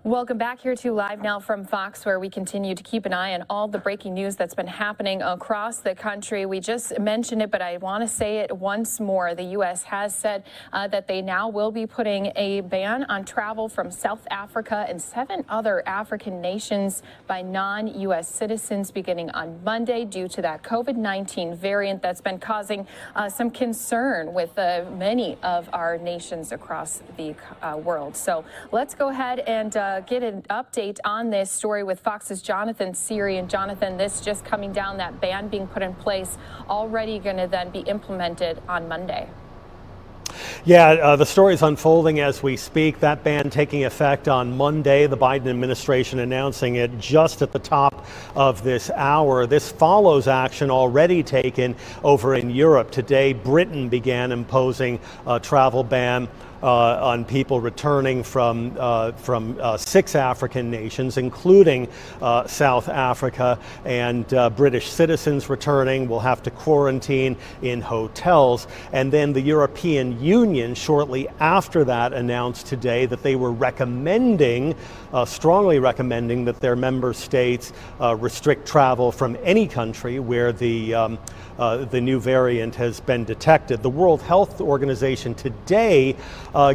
Welcome back here to Live Now from Fox, where we continue to keep an eye on all the breaking news that's been happening across the country. We just mentioned it, but I want to say it once more. The U.S. has said that they now will be putting a ban on travel from South Africa and 7 other African nations by non-U.S. citizens beginning on Monday due to that COVID-19 variant that's been causing some concern with many of our nations across the world. So let's go ahead and get an update on this story with Fox's Jonathan Siri. And Jonathan, this just coming down, that ban being put in place, already going to then be implemented on Monday. Yeah, the story is unfolding as we speak. That ban taking effect on Monday, the Biden administration announcing it just at the top of this hour. This follows action already taken over in Europe. Today, Britain began imposing a travel ban on people returning from 6 African nations, including South Africa, and British citizens returning will have to quarantine in hotels. And then the European Union shortly after that announced today that they were strongly recommending that their member states restrict travel from any country where the new variant has been detected. The World Health Organization today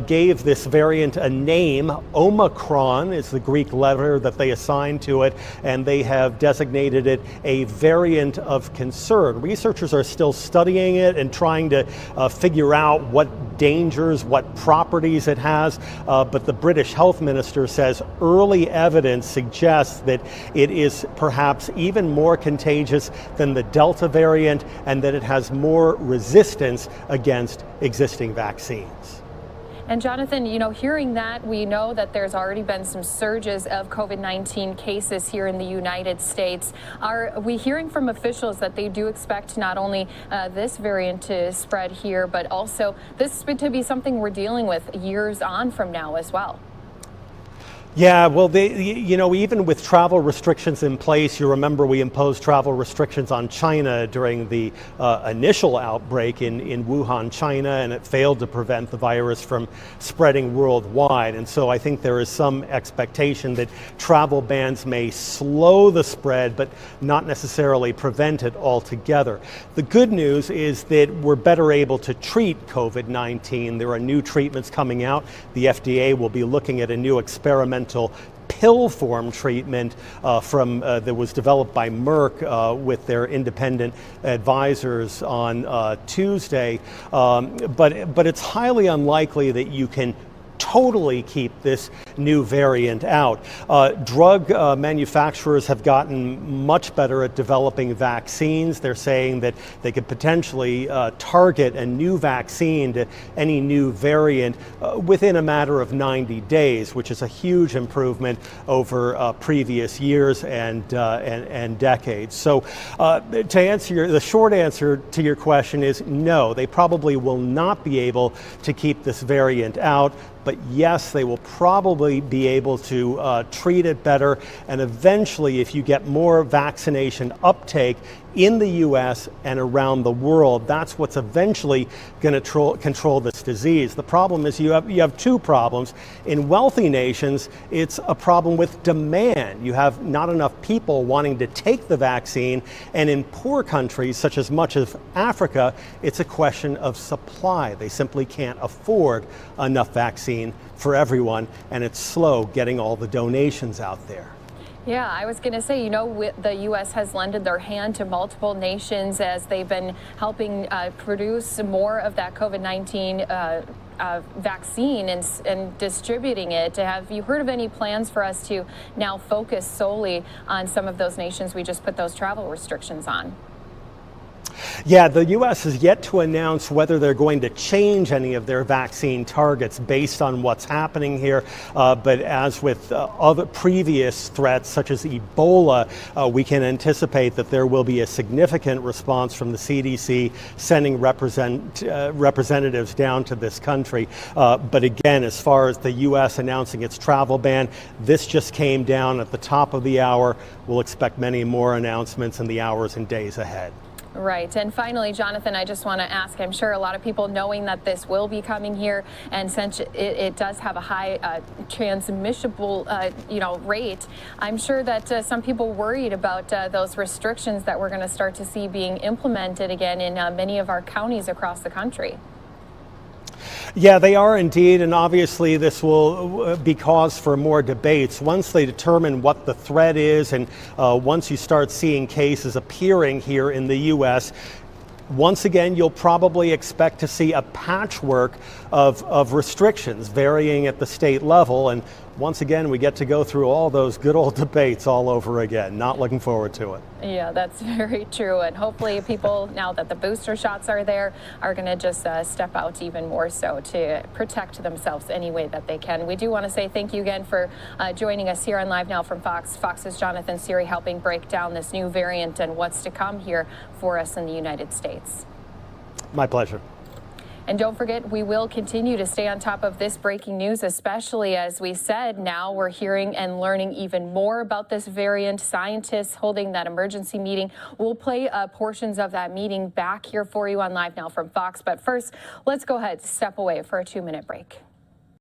gave this variant a name. Omicron is the Greek letter that they assigned to it, and they have designated it a variant of concern. Researchers are still studying it and trying to figure out what dangers, what properties it has, but the British health minister says early evidence suggests that it is perhaps even more contagious than the Delta variant, and that it has more resistance against existing vaccines. And Jonathan, hearing that, we know that there's already been some surges of COVID-19 cases here in the United States. Are we hearing from officials that they do expect not only this variant to spread here, but also this to be something we're dealing with years on from now as well? Yeah, well, even with travel restrictions in place, you remember we imposed travel restrictions on China during the initial outbreak in Wuhan, China, and it failed to prevent the virus from spreading worldwide. And so I think there is some expectation that travel bans may slow the spread, but not necessarily prevent it altogether. The good news is that we're better able to treat COVID-19. There are new treatments coming out. The FDA will be looking at a new experimental pill form treatment that was developed by Merck with their independent advisors on Tuesday. But it's highly unlikely that you can totally keep this new variant out. Drug manufacturers have gotten much better at developing vaccines. They're saying that they could potentially target a new vaccine to any new variant within a matter of 90 days, which is a huge improvement over previous years and decades. So to answer the short answer to your question is no, they probably will not be able to keep this variant out. But yes, they will probably be able to treat it better. And eventually, if you get more vaccination uptake in the U.S. and around the world, that's what's eventually going to control this disease. The problem is you have 2 problems. In wealthy nations, it's a problem with demand. You have not enough people wanting to take the vaccine. And in poor countries, such as much of Africa, it's a question of supply. They simply can't afford enough vaccine for everyone, and it's slow getting all the donations out there. Yeah, I was going to say, the U.S. has lended their hand to multiple nations as they've been helping produce more of that COVID-19 vaccine and distributing it. Have you heard of any plans for us to now focus solely on some of those nations we just put those travel restrictions on? Yeah, the U.S. has yet to announce whether they're going to change any of their vaccine targets based on what's happening here. But as with other previous threats, such as Ebola, we can anticipate that there will be a significant response from the CDC sending representatives down to this country. But again, as far as the U.S. announcing its travel ban, this just came down at the top of the hour. We'll expect many more announcements in the hours and days ahead. Right. And finally, Jonathan, I just want to ask, I'm sure a lot of people knowing that this will be coming here, and since it does have a high transmissible, rate, I'm sure that some people worried about those restrictions that we're going to start to see being implemented again in many of our counties across the country. Yeah, they are indeed, and obviously this will be cause for more debates. Once they determine what the threat is, and once you start seeing cases appearing here in the U.S., once again, you'll probably expect to see a patchwork of restrictions varying at the state level. And once again, we get to go through all those good old debates all over again. Not looking forward to it. Yeah, that's very true. And hopefully people, now that the booster shots are there, are going to just step out even more so to protect themselves any way that they can. We do want to say thank you again for joining us here on Live Now from Fox. Fox's Jonathan Seary helping break down this new variant and what's to come here for us in the United States. My pleasure. And don't forget, we will continue to stay on top of this breaking news, especially as we said, now we're hearing and learning even more about this variant. Scientists holding that emergency meeting. We'll play portions of that meeting back here for you on Live Now from Fox. But first, let's go ahead, step away for a 2-minute break.